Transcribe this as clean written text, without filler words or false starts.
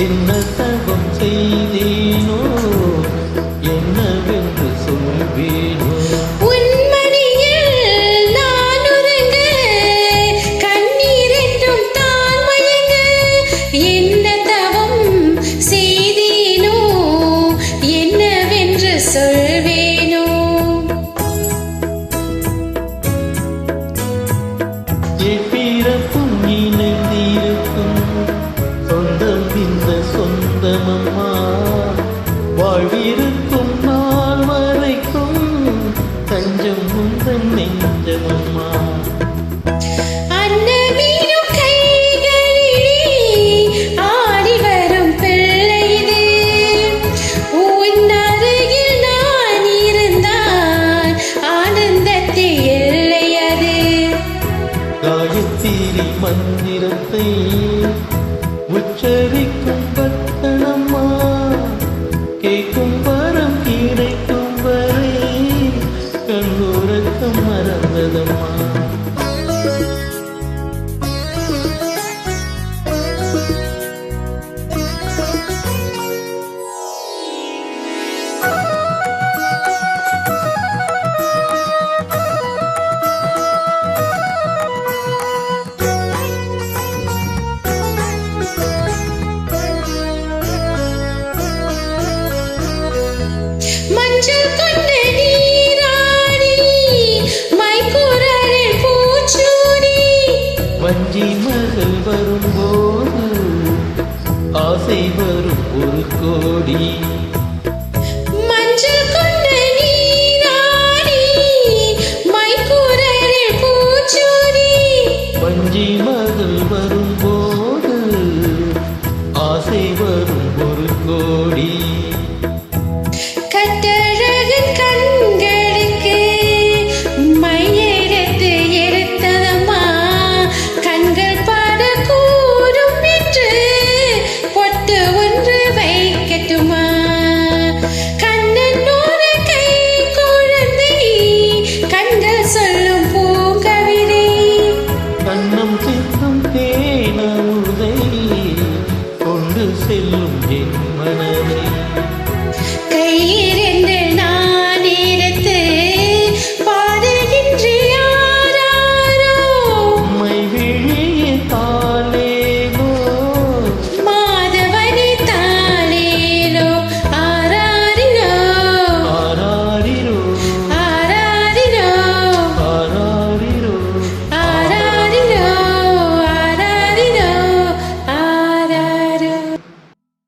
என்ன தவம் செய்தேனோ என்னவென்று சொல்வேனோ பிறப்பும் இணைந்திருக்கும் சொந்தம் இந்த சொந்தமம்மா வாழ்விருக்கும் நாள் வரைக்கும் தஞ்சம் உந்தன் நெஞ்சமம்மா காயத்ரி மந்திரத்தை உச்சரிக்கும் பக்தனம்மா கேட்கும் வரம் கிடைக்கும் வரை கண்ணுறக்கம் மறந்ததம்மா வஞ்சி மகள் வரும்போது ஆசை வரும் ஒரு கோடி மஞ்சள் கொண்ட நீராடி மைக்குரலில் பூச்சூடி வஞ்சி மகள் வரும்போது ஆசை வரும் ஒரு கோடி கட்டழகன் கண்களுக்கு மையெடுத்து எடுத்ததம்மா கண்கள் பாட கூறும் என்று பொட்டு ஒன்று வைக்கட்டுமா கண்ணனோட கை குழந்தை கண்கள் சொல்லும் பூங்கவிதை கண்ணம் சிந்தும் தேனமுதை கொண்டு செல்லும் என் மனதை கையிலே